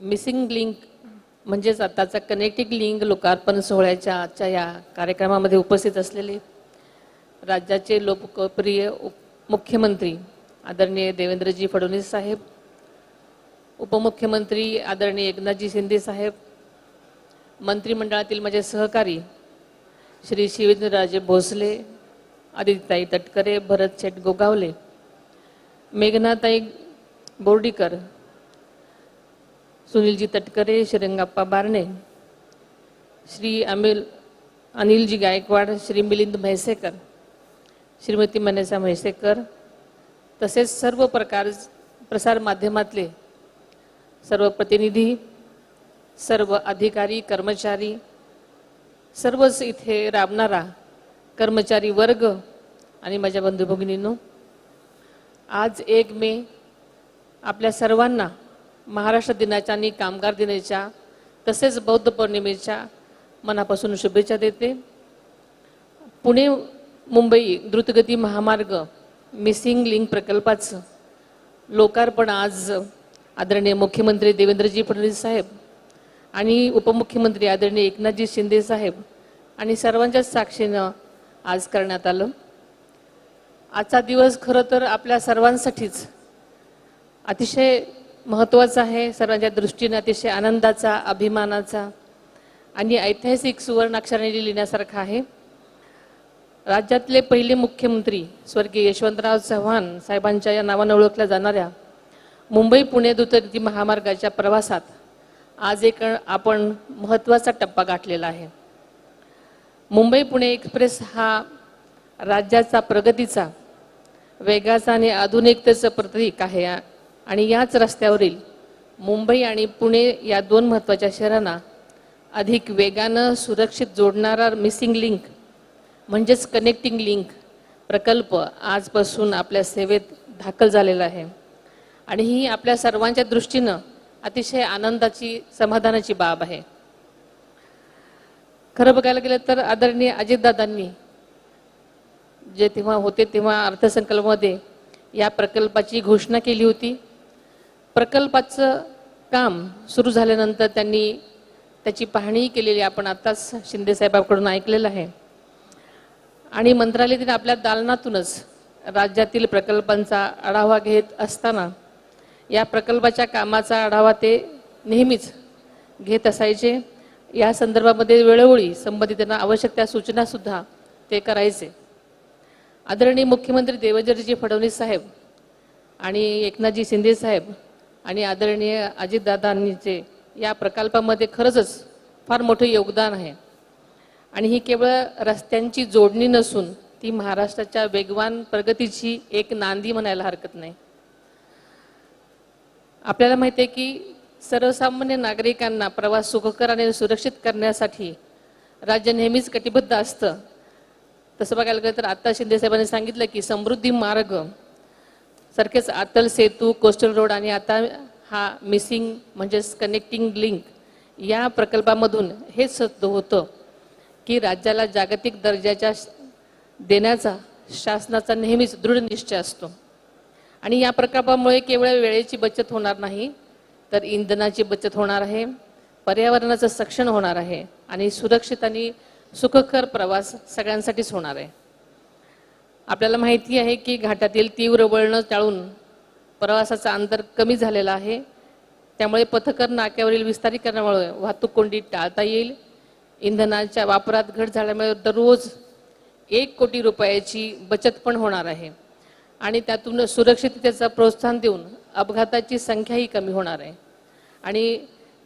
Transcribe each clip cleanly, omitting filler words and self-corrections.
Missing link म्हणजेच आताचा connecting link लोकार्पण सोहळ्याच्या आजच्या या कार्यक्रमामध्ये उपस्थित असलेले राज्याचे लोकप्रिय मुख्यमंत्री आदरणीय देवेंद्रजी फडणवीस साहेब, उपमुख्यमंत्री आदरणीय एकनाथजी शिंदे साहेब, मंत्रिमंडळातील माझे सहकारी श्री शिवेंद्रराजे भोसले, आदित्यताई तटकरे, भरत शेठ गोगावले, मेघनाताई बोर्डीकर, सुनीलजी तटकरे, श्रीरंगाप्पा बारणे, श्री अनिलजी गायकवाड, श्री मिलिंद म्हैसेकर, श्रीमती मनसा म्हैसेकर, तसेच सर्व प्रसार माध्यमातले सर्व प्रतिनिधी, सर्व अधिकारी, कर्मचारी, सर्वच इथे राबणारा कर्मचारी वर्ग आणि माझ्या बंधू भगिनींनो, आज 1 मे आपल्या सर्वांना महाराष्ट्र दिनाच्या आणि कामगार दिनाच्या तसेच बौद्ध पौर्णिमेच्या मनापासून शुभेच्छा देते. पुणे मुंबई द्रुतगती महामार्ग मिसिंग लिंक प्रकल्पाचं लोकार्पण आज आदरणीय मुख्यमंत्री देवेंद्रजी फडणवीस साहेब आणि उपमुख्यमंत्री आदरणीय एकनाथजी शिंदे साहेब आणि सर्वांच्याच साक्षीनं आज करण्यात आलं. आजचा दिवस खरं तर आपल्या सर्वांसाठीच अतिशय महत्त्वाचा आहे, सर्वांच्या दृष्टीने अतिशय आनंदाचा, अभिमानाचा आणि ऐतिहासिक सुवर्णाक्षराने लिहिण्यासारखा आहे. राज्यातले पहिले मुख्यमंत्री स्वर्गीय यशवंतराव चव्हाण साहेबांच्या या नावाने ओळखल्या जाणाऱ्या मुंबई पुणे द्रुतगती महामार्गाच्या प्रवासात आज आपण महत्त्वाचा टप्पा गाठलेला आहे. मुंबई पुणे एक्सप्रेस हा राज्याचा प्रगतीचा, वेगाचा आणि आधुनिकतेचं प्रतीक आहे आणि याच रस्त्यावरील मुंबई आणि पुणे या 2 महत्त्वाच्या शहरांना अधिक वेगानं सुरक्षित जोडणारा मिसिंग लिंक म्हणजेच कनेक्टिंग लिंक प्रकल्प आजपासून आपल्या सेवेत दाखल झालेला आहे आणि ही आपल्या सर्वांच्या दृष्टीनं अतिशय आनंदाची, समाधानाची बाब आहे. खरं बघायला गेलं तर आदरणीय अजितदादांनी जे तेव्हा होते तेव्हा अर्थसंकल्पामध्ये या प्रकल्पाची घोषणा केली होती. प्रकल्पाचं काम सुरू झाल्यानंतर त्यांनी त्याची पाहणी केलेली आपण आताच शिंदे साहेबांकडून ऐकलेलं आहे आणि मंत्रालयातील आपल्या दालनातूनच राज्यातील प्रकल्पांचा आढावा घेत असताना या प्रकल्पाच्या कामाचा आढावा ते नेहमीच घेत असायचे. या संदर्भामध्ये वेळोवेळी संबंधितांना आवश्यक त्या सूचनासुद्धा ते करायचे. आदरणीय मुख्यमंत्री देवेंद्रजी फडणवीस साहेब आणि एकनाथजी शिंदे साहेब आणि आदरणीय अजितदादांनीचे या प्रकल्पामध्ये खरंच फार मोठे योगदान आहे आणि ही केवळ रस्त्यांची जोडणी नसून ती महाराष्ट्राच्या वेगवान प्रगतीची एक नांदी म्हणायला हरकत नाही. आपल्याला माहिती आहे की सर्वसामान्य नागरिकांना प्रवास सुखकर आणि सुरक्षित करण्यासाठी राज्य नेहमीच कटिबद्ध असतं. तसं बघायला गेलं तर आता शिंदे साहेबांनी सांगितलं की समृद्धी मार्ग सारखेच अटल सेतू, कोस्टल रोड आणि आता हा मिसिंग म्हणजेच कनेक्टिंग लिंक या प्रकल्पामधून हेच सिद्ध होतं की राज्याला जागतिक दर्जाच्या देण्याचा शासनाचा नेहमीच दृढ निश्चय असतो आणि या प्रकल्पामुळे केवळ वेळेची बचत होणार नाही तर इंधनाची बचत होणार आहे, पर्यावरणाचं संरक्षण होणार आहे आणि सुरक्षित आणि सुखकर प्रवास सगळ्यांसाठीच होणार आहे. आपल्याला माहिती आहे की घाटातील तीव्र वळणं टाळून प्रवासाचा अंतर कमी झालेला आहे. त्यामुळे पथकर नाक्यावरील विस्तारीकरणामुळे वाहतूक कोंडी टाळता येईल. इंधनाच्या वापरात घट झाल्यामुळे दररोज 1 कोटी रुपयाची बचत पण होणार आहे आणि त्यातून सुरक्षिततेचं प्रोत्साहन देऊन अपघाताची संख्याही कमी होणार आहे आणि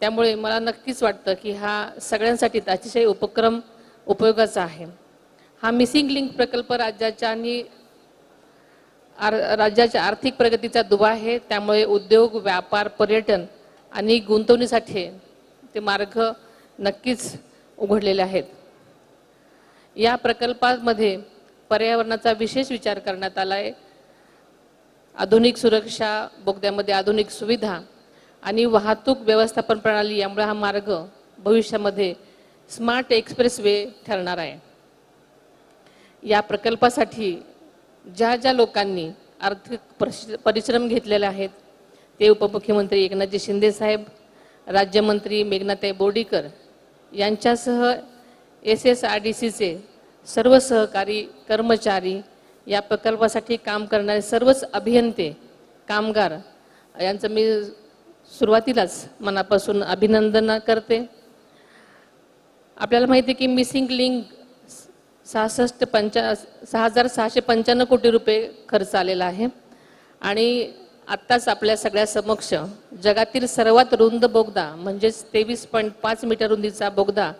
त्यामुळे मला नक्कीच वाटतं की हा सगळ्यांसाठी अतिशय उपक्रम उपयोगाचा आहे. हा मिसिंग लिंक प्रकल्प राज्याच्या आर्थिक प्रगतीचा दुवा आहे. त्यामुळे उद्योग, व्यापार, पर्यटन आणि गुंतवणुकीसाठी ते मार्ग नक्कीच उघडलेले आहेत. या प्रकल्पामध्ये पर्यावरणाचा विशेष विचार करण्यात आला आहे. आधुनिक सुरक्षा, बोगद्यामध्ये आधुनिक सुविधा आणि वाहतूक व्यवस्थापन प्रणाली यामुळे हा मार्ग भविष्यामध्ये स्मार्ट एक्सप्रेस वे ठरणार आहे. या प्रकल्पासाठी ज्या लोकांनी आर्थिक परिश्रम घेतलेले आहेत ते उपमुख्यमंत्री एकनाथजी शिंदे साहेब, राज्यमंत्री मेघनाताई बोर्डीकर यांच्यासह SSRDCचे सर्व सहकारी कर्मचारी, या प्रकल्पासाठी काम करणारे सर्वच अभियंते, कामगार यांचं मी सुरुवातीलाच मनापासून अभिनंदन करते. आपल्याला माहिती आहे की मिसिंग लिंक 6,695 कोटी रुपये खर्च आलेला आहे आणि आत्ताच आपल्या सगळ्या समक्ष जगातील सर्वात रुंद बोगदा म्हणजेच 23.5 मीटर रुंदीचा बोगदा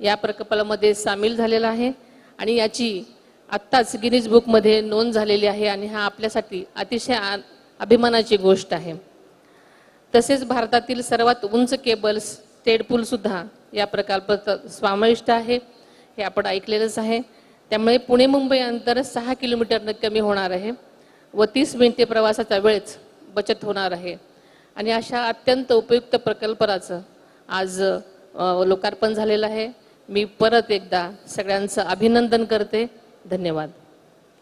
या प्रकल्पामध्ये सामील झालेला आहे आणि याची आत्ताच गिनीज बुकमध्ये नोंद झालेली आहे आणि हा आपल्यासाठी अतिशय अभिमानाची गोष्ट आहे. तसेच भारतातील सर्वात उंच केबल्स स्टेट पूल सुद्धा या प्रकल्पात समाविष्ट आहे, हे आपण ऐकलेलंच आहे. त्यामुळे पुणे मुंबई अंतर 6 किलोमीटरने कमी होणार आहे व 30 मिनिटे प्रवासाचा वेळच बचत होणार आहे आणि अशा अत्यंत उपयुक्त प्रकल्पाचं आज लोकार्पण झालेलं आहे. मी परत एकदा सगळ्यांचं अभिनंदन करते. धन्यवाद.